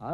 नमो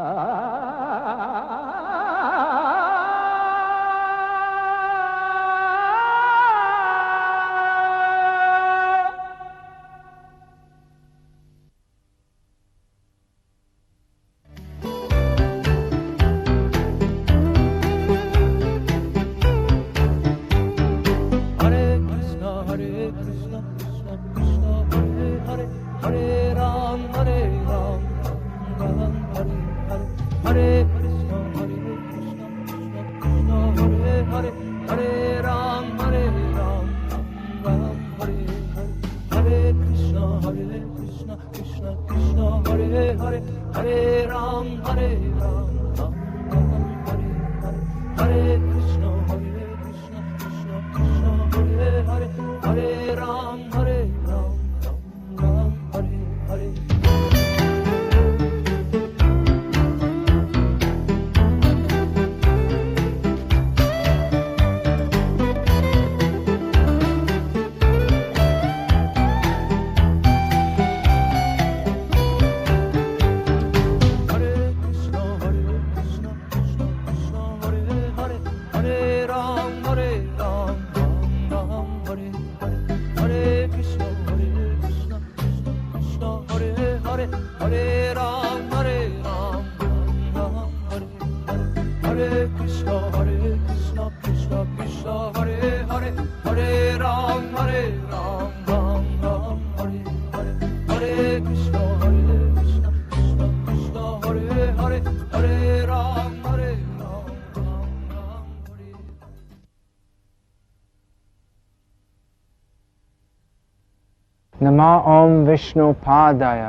ओम विष्णुपादाय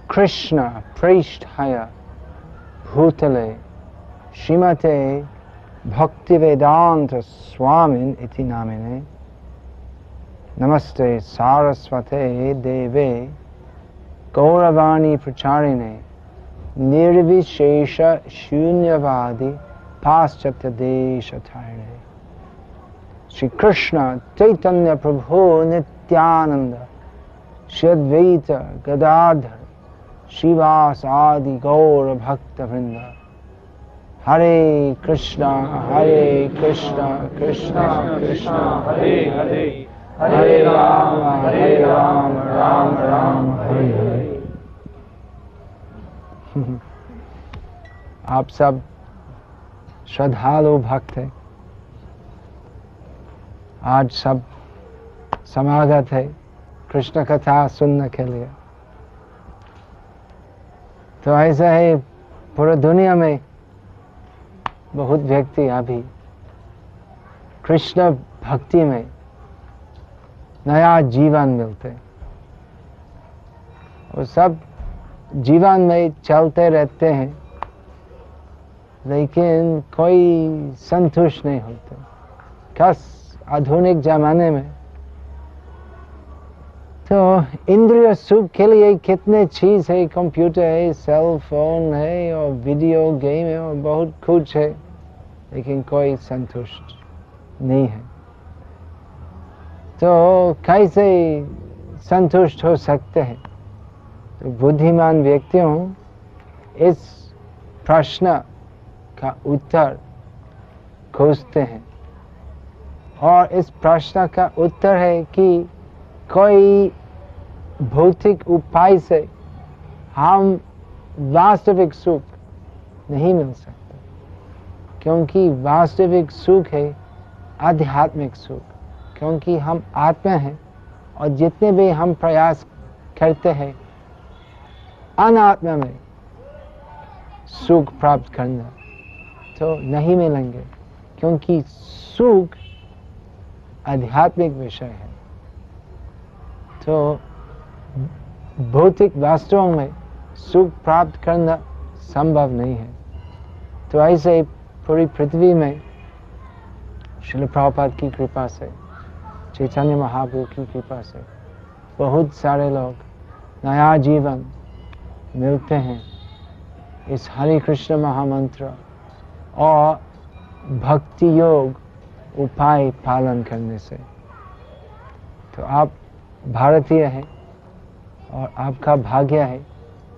कृष्ण प्रेष्ठाय भूतले श्रीमते भक्तिवेदांत स्वामिन इति नामिने नमस्ते सारस्वते देवे गौरवाणी प्रचारिणे निर्विशेष शून्यवादी पाश्चात्य देशधारिणे श्री कृष्ण चैतन्य प्रभु नित्यानंद श्री अद्वैत गदाधर श्रीवास आदि गौर भक्त वृंद हरे कृष्णा कृष्णा कृष्णा हरे हरे हरे राम राम राम हरे हरे। आप सब श्रद्धालु भक्त हैं, आज सब समागत है कृष्ण कथा सुनने के लिए। तो ऐसा है पूरी दुनिया में बहुत व्यक्ति अभी कृष्ण भक्ति में नया जीवन मिलते, और सब जीवन में चलते रहते हैं लेकिन कोई संतुष्ट नहीं होते। खास आधुनिक जमाने में तो इंद्रिय सुख के लिए कितने चीज है, कंप्यूटर है, सेल फोन है और वीडियो गेम है और बहुत कुछ है, लेकिन कोई संतुष्ट नहीं है। तो कैसे संतुष्ट हो सकते हैं? तो बुद्धिमान व्यक्तियों इस प्रश्न का उत्तर खोजते हैं, और इस प्रश्न का उत्तर है कि कोई भौतिक उपाय से हम वास्तविक सुख नहीं मिल सकता, क्योंकि वास्तविक सुख है आध्यात्मिक सुख, क्योंकि हम आत्मा हैं और जितने भी हम प्रयास करते हैं अनात्मा में सुख प्राप्त करना तो नहीं मिलेंगे, क्योंकि सुख आध्यात्मिक विषय है। तो भौतिक वास्तवों में सुख प्राप्त करना संभव नहीं है। तो ऐसे पूरी पृथ्वी में श्रील प्रभुपाद की कृपा से, चैतन्य महाप्रभु की कृपा से बहुत सारे लोग नया जीवन मिलते हैं इस हरे कृष्ण महामंत्र और भक्ति योग उपाय पालन करने से। तो आप भारतीय हैं और आपका भाग्य है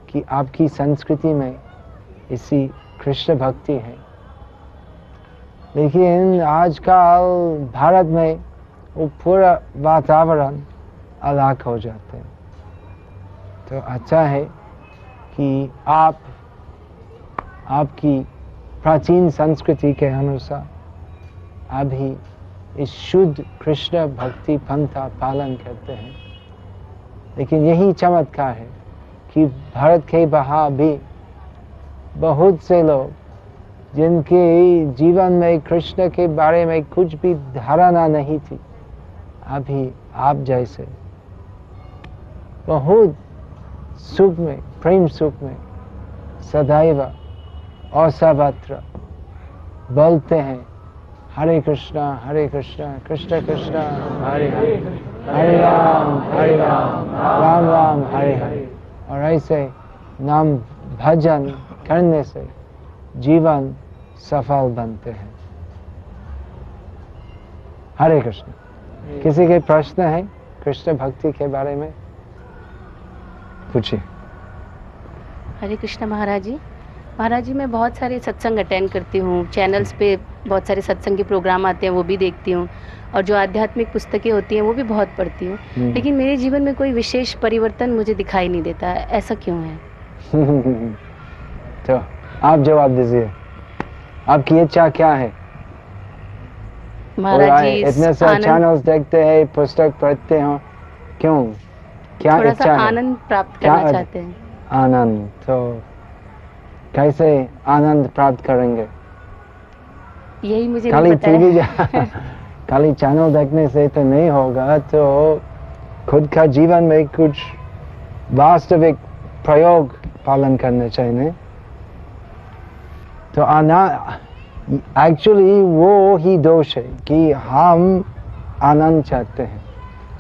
कि आपकी संस्कृति में इसी कृष्ण भक्ति है। लेकिन आजकल भारत में वो पूरा वातावरण अलग हो जाते हैं। तो अच्छा है कि आपकी प्राचीन संस्कृति के अनुसार आप ही इस शुद्ध कृष्ण भक्ति पंथा पालन करते हैं। लेकिन यही चमत्कार है कि भारत के बाहर भी बहुत से लोग जिनके जीवन में कृष्ण के बारे में कुछ भी धारणा नहीं थी, अभी आप जैसे बहुत सुख में, प्रेम सुख में सदैव और सर्वत्र बोलते हैं हरे कृष्णा कृष्ण कृष्ण हरे हरे, हरे राम राम राम हरे हरे। और ऐसे नाम भजन करने से जीवन सफल बनते हैं। हरे कृष्ण। किसी के प्रश्न है कृष्ण भक्ति के बारे में? पूछिए। हरे कृष्ण महाराज जी। महाराज जी, मैं बहुत सारे सत्संग अटेंड करती हूँ, चैनल्स पे बहुत सारे सत्संग के प्रोग्राम आते हैं, वो भी देखती हूँ, और जो आध्यात्मिक पुस्तकें होती हैं वो भी बहुत पढ़ती हूँ। लेकिन मेरे जीवन में कोई विशेष परिवर्तन मुझे दिखाई नहीं देता, ऐसा क्यों है? तो आप जवाब दीजिए, आपकी इच्छा क्या है? महाराज जी, इतने सारे चैनल्स देखते हैं, पुस्तक पढ़ते हो, क्यों? क्या थोड़ा इच्छा सा है? आनंद प्राप्त करना चाहते हैं। आनंद? तो कैसे आनंद प्राप्त करेंगे? यही मुझे नहीं पता है। खाली चैनल देखने से तो नहीं होगा, तो खुद का जीवन में कुछ वास्तविक प्रयोग पालन करने चाहिए। तो एक्चुअली वो ही दोष है कि हम आनंद चाहते हैं।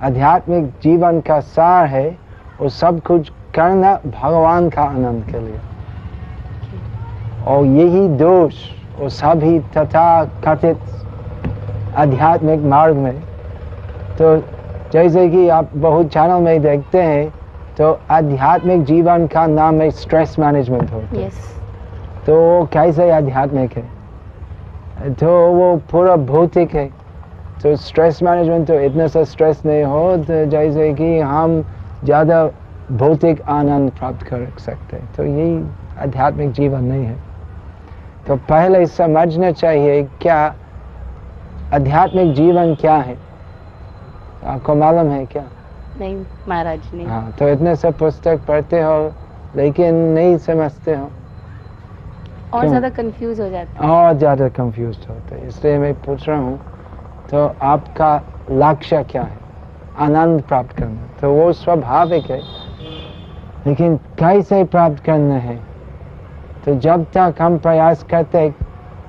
आध्यात्मिक जीवन का सार है वो सब कुछ करना भगवान का आनंद के लिए, और यही दोष वो सभी तथा कथित आध्यात्मिक मार्ग में। तो जैसे कि आप बहुत चैनल में देखते हैं, तो आध्यात्मिक जीवन का नाम है स्ट्रेस मैनेजमेंट होता है। तो वो कैसे आध्यात्मिक है? तो वो पूरा भौतिक है। तो स्ट्रेस मैनेजमेंट, तो इतना सा स्ट्रेस नहीं हो तो जैसे कि हम ज़्यादा भौतिक आनंद प्राप्त कर सकते हैं। तो यही आध्यात्मिक जीवन नहीं है। तो पहले समझना चाहिए क्या आध्यात्मिक जीवन क्या है। आपको मालूम है क्या? नहीं महाराज, नहीं। हाँ, तो इतने सब पुस्तक पढ़ते हो लेकिन नहीं समझते हो, और ज़्यादा कंफ्यूज हो जाते हैं। और ज़्यादा कंफ्यूज होते हैं, इसलिए मैं पूछ रहा हूँ। तो आपका लक्ष्य क्या है? आनंद प्राप्त करना, तो वो स्वाभाविक है, लेकिन कैसे प्राप्त करना है? तो जब तक हम प्रयास करते हैं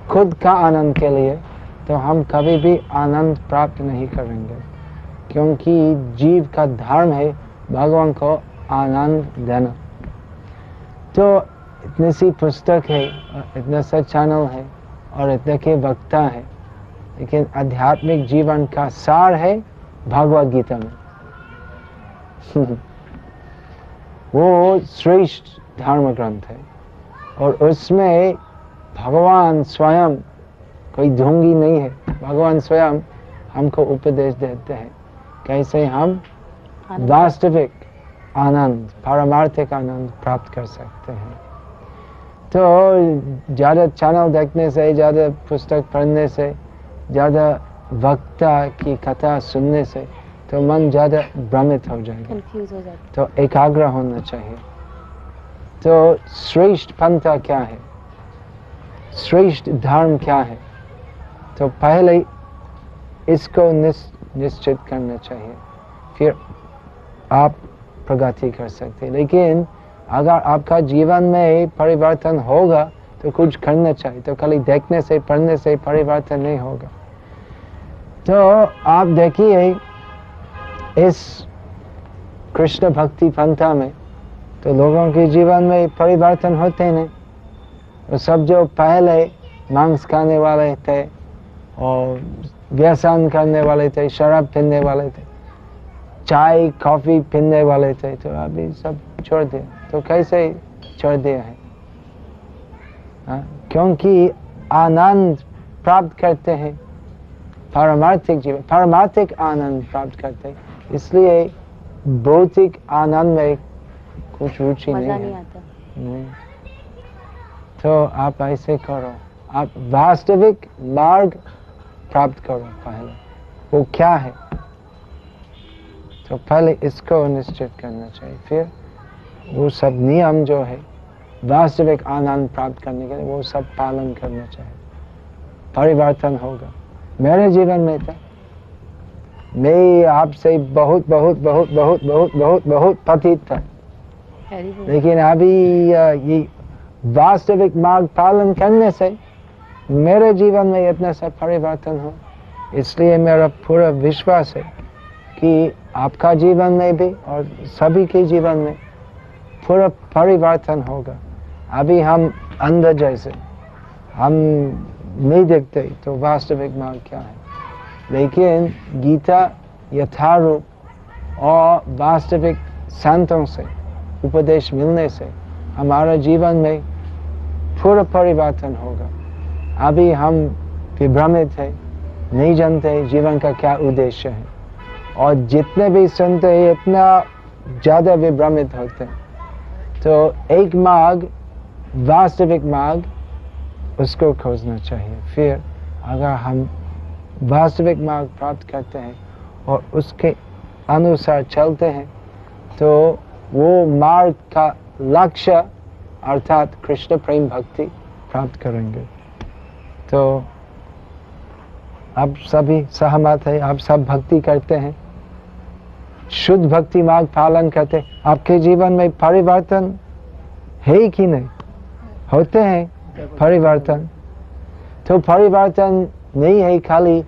खुद का आनंद के लिए, तो हम कभी भी आनंद प्राप्त नहीं करेंगे, क्योंकि जीव का धर्म है भगवान को आनंद देना। तो इतनी सी पुस्तक है, इतना सा चैनल है, और इतने के वक्ता है, लेकिन आध्यात्मिक जीवन का सार है भगवद गीता में। वो श्रेष्ठ धर्म ग्रंथ है, और उसमें भगवान स्वयं, कोई ढोंगी नहीं है, भगवान स्वयं हमको उपदेश देते हैं कैसे हम वास्तविक आनंद, पारमार्थिक आनंद प्राप्त कर सकते हैं। तो ज़्यादा चैनल देखने से, ज़्यादा पुस्तक पढ़ने से, ज़्यादा वक्ता की कथा सुनने से तो मन ज़्यादा भ्रमित हो जाएगा, कंफ्यूज हो जाएगा। तो एकाग्र होना चाहिए। तो श्रेष्ठ पंथा क्या है? श्रेष्ठ धर्म क्या है? तो पहले इसको निश्चित करना चाहिए, फिर आप प्रगति कर सकते हैं। लेकिन अगर आपका जीवन में परिवर्तन होगा तो कुछ करना चाहिए। तो खाली देखने से, पढ़ने से परिवर्तन नहीं होगा। तो आप देखिए इस कृष्ण भक्ति पंथा में तो लोगों के जीवन में परिवर्तन होते नहीं। वो सब जो पहले मांस खाने वाले थे और व्यसन करने वाले थे, शराब पीने वाले थे, चाय कॉफी पीने वाले थे, तो अभी सब छोड़ दिया। तो कैसे छोड़ दिया है? हाँ, क्योंकि आनंद प्राप्त करते हैं, पारमार्थिक जीवन, पारमार्थिक आनंद प्राप्त करते हैं, इसलिए भौतिक आनंद में कुछ रुचि नहीं है। आता। नहीं। तो आप ऐसे करो, आप वास्तविक मार्ग प्राप्त करो पहले, वो क्या है, तो पहले इसको निश्चित करना चाहिए, फिर वो सब नियम जो है वास्तविक आनंद प्राप्त करने के लिए वो सब पालन करना चाहिए, परिवर्तन होगा। मेरे जीवन में था, मैं आपसे बहुत बहुत बहुत बहुत बहुत बहुत बहुत पतित था, लेकिन अभी ये वास्तविक मार्ग पालन करने से मेरे जीवन में इतना सा परिवर्तन हो, इसलिए मेरा पूरा विश्वास है कि आपका जीवन में भी और सभी के जीवन में पूरा परिवर्तन होगा। अभी हम अंधे जैसे, हम नहीं देखते तो वास्तविक मार्ग क्या है, लेकिन गीता यथारूप और वास्तविक संतों से उपदेश मिलने से हमारा जीवन में पूरा परिवर्तन होगा। अभी हम विभ्रमित हैं, नहीं जानते जीवन का क्या उद्देश्य है, और जितने भी सुनते हैं इतना ज़्यादा विभ्रमित होते हैं। तो एक मार्ग, वास्तविक मार्ग, उसको खोजना चाहिए। फिर अगर हम वास्तविक मार्ग प्राप्त करते हैं और उसके अनुसार चलते हैं तो वो मार्ग का लक्ष्य अर्थात कृष्ण प्रेम भक्ति प्राप्त करेंगे। तो आप सभी सहमत है, आप सब भक्ति करते हैं, शुद्ध भक्ति मार्ग पालन करते हैं, आपके जीवन में परिवर्तन है कि नहीं? होते हैं परिवर्तन। तो परिवर्तन नहीं है खाली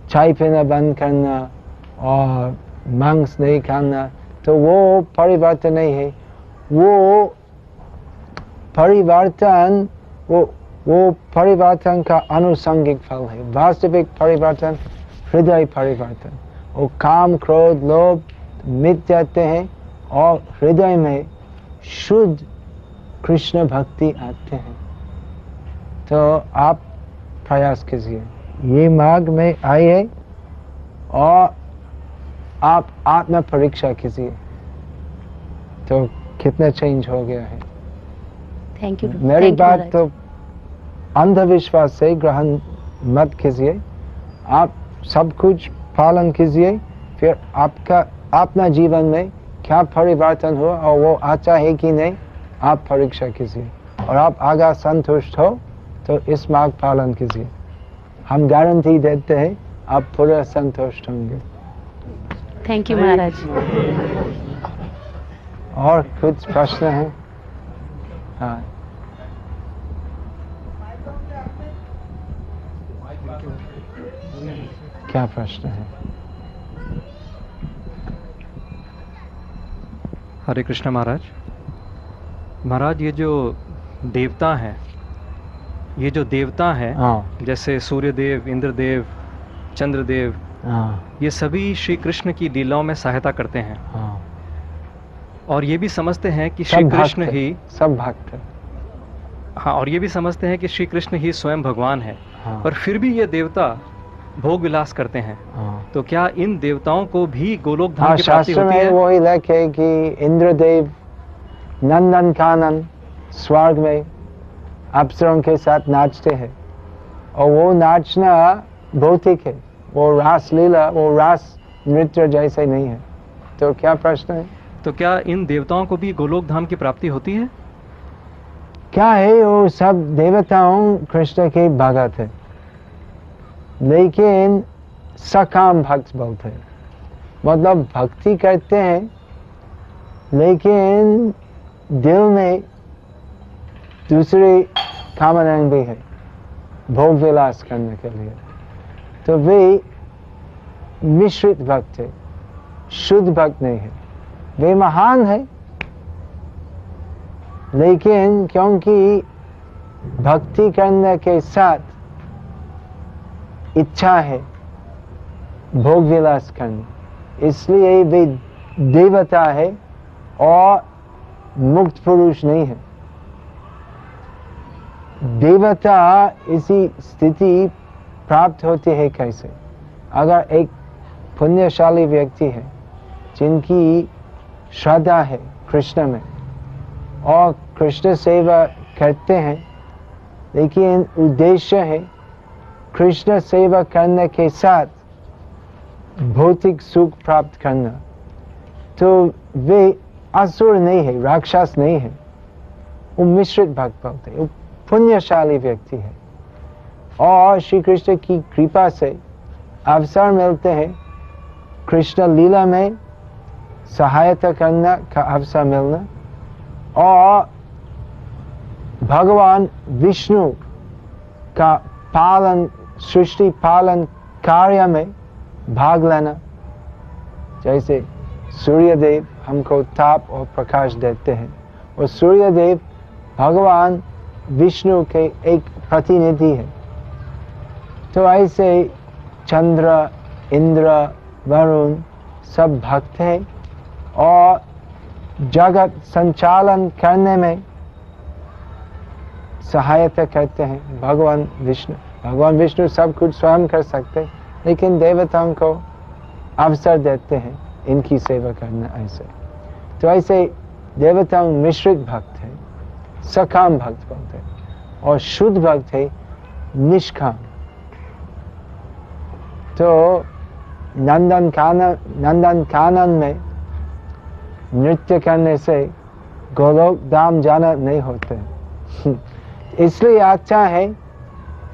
चाय पीना बंद करना और मांस नहीं खाना, तो वो परिवर्तन नहीं है। वो परिवर्तन वो परिवर्तन का अनुषंगिक फल है। वास्तविक परिवर्तन हृदय परिवर्तन, वो काम क्रोध लोभ मिट जाते हैं और हृदय में शुद्ध कृष्ण भक्ति आते हैं। तो आप प्रयास कीजिए, ये मार्ग में आइए और आप आत्म परीक्षा कीजिए, तो कितना चेंज हो गया है। Thank you. मेरी बात तो अंधविश्वास से ग्रहण मत कीजिए, आप सब कुछ पालन कीजिए, फिर आपका अपना जीवन में क्या परिवर्तन हुआ और वो अच्छा है कि नहीं, आप परीक्षा कीजिए, और आप आगे संतुष्ट हो तो इस मार्ग पालन कीजिए। हम गारंटी देते हैं आप पूरा संतुष्ट होंगे। थैंक यू महाराज। और कुछ प्रश्न है? हाँ, क्या प्रश्न है? हरे कृष्ण महाराज। महाराज, ये जो देवता हैं, ये जो देवता हैं, जैसे सूर्यदेव, इंद्रदेव, चंद्रदेव, ये सभी श्री कृष्ण की लीलाओं में सहायता करते हैं। और ये भी समझते हैं कि श्री कृष्ण ही सब भक्त। हाँ, और ये भी समझते हैं कि श्री कृष्ण ही स्वयं भगवान है। पर फिर भी ये देवता भोग विलास करते हैं। तो क्या इन देवताओं को भी गोलोक धाम की प्राप्ति होती है? वही लिखे कि इंद्रदेव नंदन कानन स्वर्ग में अप्सरों के साथ नाचते हैं, और वो नाचना भौतिक है, वो रास लीला, वो रास नृत्य जैसे नहीं है। तो क्या प्रश्न है? तो क्या इन देवताओं को भी गोलोक धाम की प्राप्ति होती है? क्या है, वो सब देवताओं कृष्ण के भगत है, लेकिन सकाम भक्त बोलते हैं, मतलब भक्ति करते हैं लेकिन दिल में दूसरी कामनाएं भी है भोग विलास करने के लिए। तो वे मिश्रित भक्त है, शुद्ध भक्त नहीं है। वे महान है, लेकिन क्योंकि भक्ति करने के साथ इच्छा है भोग विलास करना, इसलिए वे देवता है और मुक्त पुरुष नहीं है। देवता इसी स्थिति प्राप्त होती है कैसे? अगर एक पुण्यशाली व्यक्ति है जिनकी श्रद्धा है कृष्ण में और कृष्ण सेवा करते हैं, लेकिन उद्देश्य है कृष्ण सेवा करने के साथ भौतिक सुख प्राप्त करना, तो वे असुर नहीं है, राक्षस नहीं है, वो मिश्रित भक्त बोलते हैं, वो पुण्यशाली व्यक्ति है। और श्री कृष्ण की कृपा से अवसर मिलते हैं कृष्ण लीला में सहायता करना का अवसर मिलना और भगवान विष्णु का पालन, सृष्टि पालन कार्य में भाग लेना। जैसे सूर्यदेव हमको ताप और प्रकाश देते हैं और सूर्यदेव भगवान विष्णु के एक प्रतिनिधि है, तो ऐसे चंद्र, इंद्र, वरुण सब भक्त हैं और जगत संचालन करने में सहायता करते हैं भगवान विष्णु। भगवान विष्णु सब कुछ स्वयं कर सकते, लेकिन देवताओं को अवसर देते हैं इनकी सेवा करना। ऐसे तो ऐसे देवताओं मिश्रित भक्त है, सकाम भक्त बोलते हैं, और शुद्ध भक्त है निष्काम। तो नंदन कानन में नृत्य करने से गोलोक धाम जाना नहीं होते इसलिए अच्छा है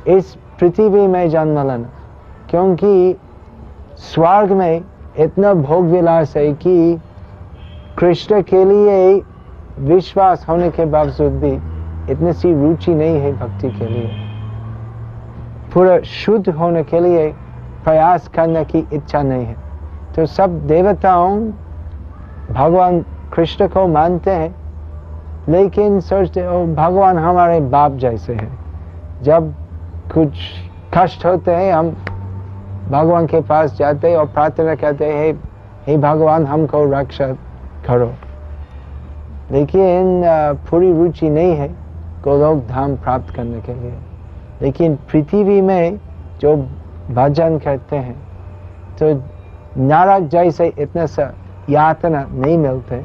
इस पृथ्वी में जन्म लेना, क्योंकि स्वर्ग में इतना भोग विलास है कि कृष्ण के लिए विश्वास होने के बावजूद भी इतनी सी रुचि नहीं है भक्ति के लिए। पूरा शुद्ध होने के लिए प्रयास करने की इच्छा नहीं है। तो सब देवताओं भगवान कृष्ण को मानते हैं, लेकिन सोचते हो भगवान हमारे बाप जैसे हैं। जब कुछ कष्ट होते हैं हम भगवान के पास जाते हैं और प्रार्थना करते हैं, हे भगवान हमको रक्षा करो। लेकिन पूरी रुचि नहीं है गोलोक धाम प्राप्त करने के लिए। लेकिन पृथ्वी में जो भजन करते हैं तो नरक जैसे इतना सा यातना नहीं मिलते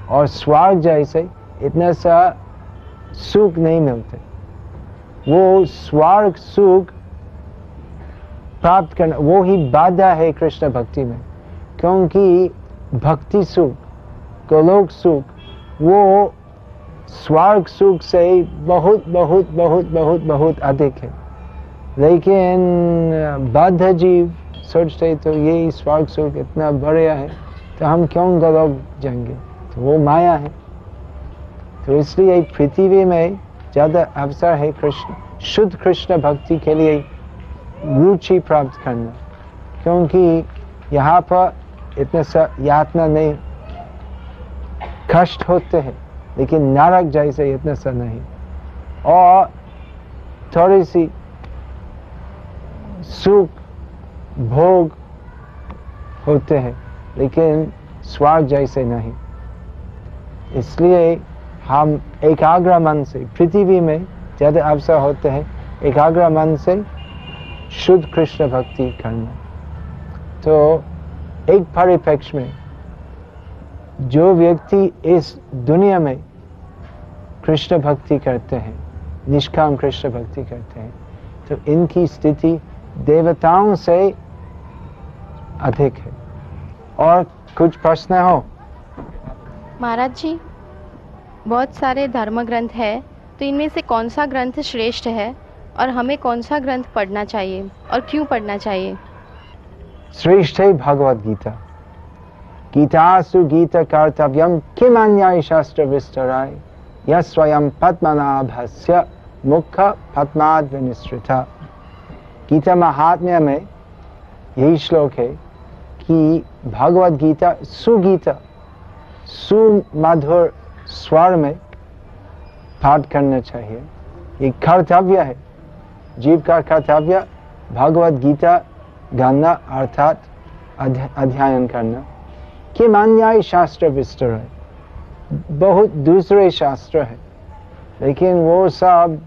और स्वर्ग जैसे इतना सा सुख नहीं मिलते। वो स्वर्ग सुख प्राप्त करना वो ही बाधा है कृष्ण भक्ति में, क्योंकि भक्ति सुख, गोलोक सुख वो स्वर्ग सुख से बहुत बहुत बहुत बहुत बहुत अधिक है। लेकिन बद्ध जीव सोचते तो ये स्वर्ग सुख इतना बढ़िया है तो हम क्यों गोलोक जाएंगे, तो वो माया है। तो इसलिए पृथ्वी में ज़्यादा अवसर है कृष्ण शुद्ध कृष्ण भक्ति के लिए रुचि प्राप्त करना, क्योंकि यहाँ पर इतना सा यातना नहीं, कष्ट होते हैं लेकिन नरक जैसे इतना सा नहीं, और थोड़ी सी सुख भोग होते हैं लेकिन स्वर्ग जैसे नहीं। इसलिए हम एकाग्र मन से पृथ्वी में ज़्यादा अवसर होते हैं, एकाग्र मन से शुद्ध कृष्ण भक्ति करना। तो एक परिप्रेक्ष्य में जो व्यक्ति इस दुनिया में कृष्ण भक्ति करते हैं, निष्काम कृष्ण भक्ति करते हैं, तो इनकी स्थिति देवताओं से अधिक है। और कुछ प्रश्न हो? महाराज जी, बहुत सारे धर्म ग्रंथ है, तो इनमें से कौन सा ग्रंथ श्रेष्ठ है और हमें कौन सा ग्रंथ पढ़ना चाहिए और क्यों पढ़ना चाहिए? श्रेष्ठ है भगवद गीता। गीतासु गीत कर्तव्यम किम अन्याय शास्त्र विस्तराय यः स्वयं पद्मनाभस्य मुख पद्माद् विनिसृता। गीता महात्म्य में यही श्लोक है कि भगवद गीता सुगीता सुमधुर स्वर में पाठ करना चाहिए। ये कर्तव्य है, जीव का कर्तव्य भगवद गीता गाना अर्थात अध्ययन करना। किम अन्याय शास्त्र विस्तर है, बहुत दूसरे शास्त्र है लेकिन वो सब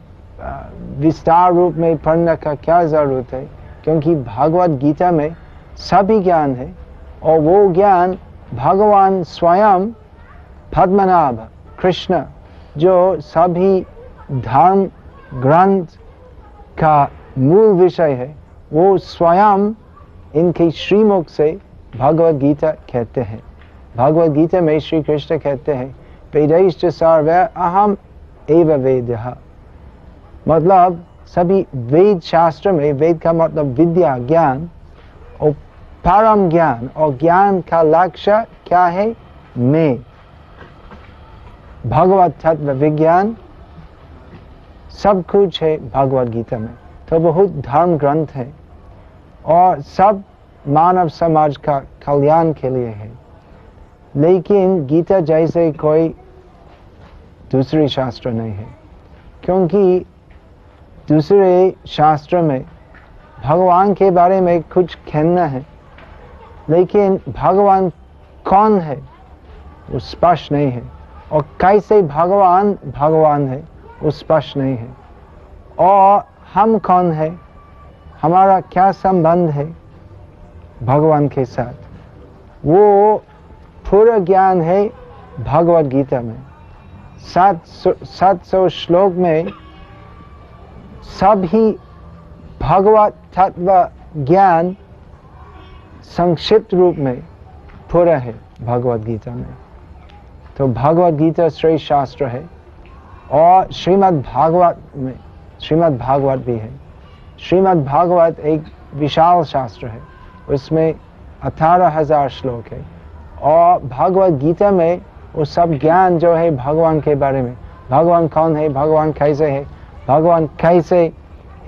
विस्तार रूप में पढ़ने का क्या ज़रूरत है, क्योंकि भागवत गीता में सभी ज्ञान है और वो ज्ञान भगवान स्वयं पद्मनाभ कृष्ण जो सभी धर्म ग्रंथ का मूल विषय है, वो स्वयं इनके श्रीमुख से भगवत गीता कहते हैं। भगवत गीता में श्री कृष्ण कहते हैं वेदैश्च सर्वे अहम एव वेदः, मतलब सभी वेद शास्त्र में, वेद का मतलब विद्या ज्ञान और परम ज्ञान, और ज्ञान का लक्ष्य क्या है? मैं, भगवत तत्व विज्ञान सब कुछ है भगवत गीता में। तो बहुत धर्म ग्रंथ है और सब मानव समाज का कल्याण के लिए है, लेकिन गीता जैसे कोई दूसरी शास्त्र नहीं है, क्योंकि दूसरे शास्त्र में भगवान के बारे में कुछ कहना है, लेकिन भगवान कौन है वो स्पष्ट नहीं है, और कैसे भगवान भगवान है वो स्पष्ट नहीं है, और हम कौन है, हमारा क्या संबंध है भगवान के साथ, वो पूरा ज्ञान है भगवत गीता में। 700 श्लोक में सभी भगवत तत्व ज्ञान संक्षिप्त रूप में पूरा है भगवत गीता में। तो भगवत गीता श्रेष्ठ शास्त्र है, और श्रीमद् भागवत में श्रीमद् भागवत भी है। श्रीमद् भागवत एक विशाल शास्त्र है, उसमें 18,000 श्लोक है, और भगवत गीता में वो सब ज्ञान जो है भगवान के बारे में, भगवान कौन है, भगवान कैसे है, भगवान कैसे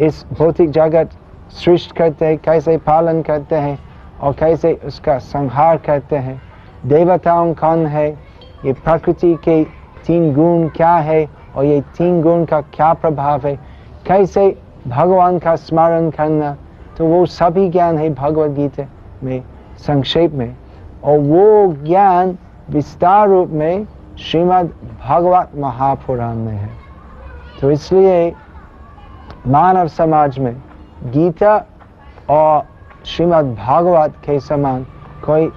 इस भौतिक जगत सृष्टि करते हैं, कैसे पालन करते हैं और कैसे उसका संहार करते हैं, देवताओं कौन है, ये प्रकृति के 3 गुण क्या है और ये 3 गुण का क्या प्रभाव है, कैसे भगवान का स्मरण करना, तो वो सभी ज्ञान है भगवत गीता में संक्षेप में, और वो ज्ञान विस्तार रूप में श्रीमद् भागवत महापुराण में है। तो इसलिए मानव समाज में गीता और श्रीमद् भागवत के समान कोई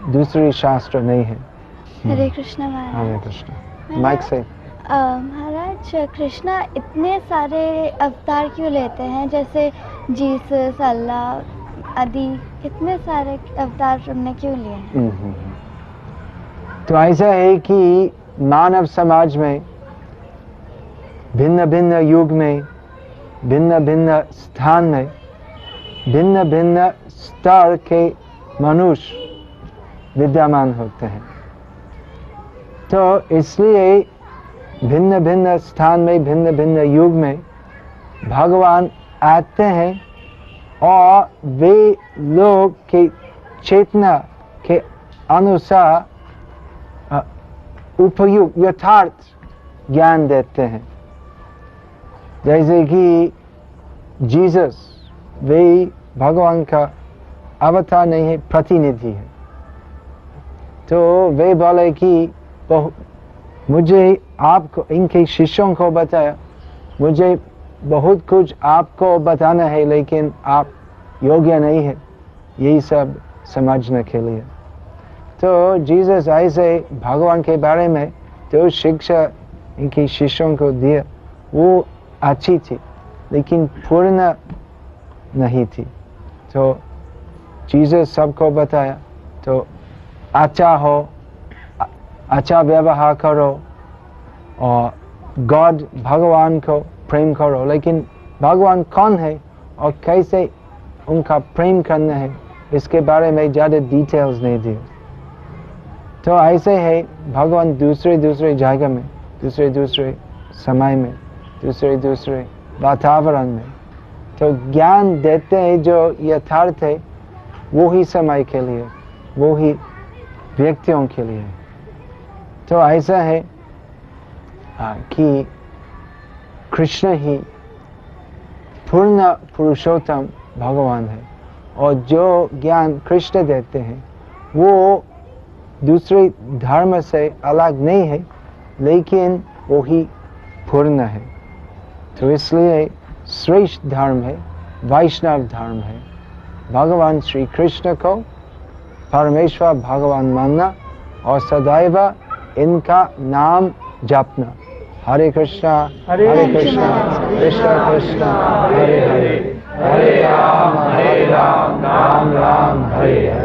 दूसरी शास्त्र नहीं है। हरे कृष्णा महाराज। हरे कृष्णा। माइक से। महाराज, कृष्णा इतने सारे अवतार क्यों लेते हैं, जैसे जीसस, अल्लाह आदि, इतने सारे अवतार तुमने क्यों लिए हैं? तो ऐसा है कि मानव समाज में भिन्न भिन्न युग में, भिन्न भिन्न स्थान में, भिन्न भिन्न स्तर के मनुष्य विद्यमान होते हैं। तो इसलिए भिन्न भिन्न स्थान में, भिन्न भिन्न युग में भगवान आते हैं, और वे लोग के चेतना के अनुसार उपयुक्त यथार्थ ज्ञान देते हैं। जैसे कि जीसस, वे भगवान का अवतार नहीं है, प्रतिनिधि है। तो वे बोले कि मुझे आपको, इनके शिष्यों को बताया, मुझे बहुत कुछ आपको बताना है, लेकिन आप योग्य नहीं है यही सब समझने के लिए। तो जीसस ऐसे भगवान के बारे में जो शिक्षा इनके शिष्यों को दिया वो अच्छी थी, लेकिन पूर्ण नहीं थी। तो जीसस सबको बताया, तो अच्छा हो, अच्छा व्यवहार करो और गॉड भगवान को प्रेम करो, लेकिन भगवान कौन है और कैसे उनका प्रेम करना है इसके बारे में ज़्यादा डिटेल्स नहीं दिए। तो ऐसे है भगवान दूसरे दूसरे जगह में, दूसरे दूसरे समय में, दूसरे दूसरे वातावरण में तो ज्ञान देते हैं जो यथार्थ है, वो ही समय के लिए, वो ही व्यक्तियों के लिए। तो ऐसा है कि कृष्ण ही पूर्ण पुरुषोत्तम भगवान है, और जो ज्ञान कृष्ण देते हैं वो दूसरे धर्म से अलग नहीं है, लेकिन वो ही पूर्ण है। तो इसलिए श्रेष्ठ धर्म है, वैष्णव धर्म है, भगवान श्री कृष्ण को परमेश्वर भगवान मानना और सदैव इनका नाम जपना। हरे कृष्णा कृष्ण कृष्ण हरे हरे, हरे राम राम राम हरे हरे।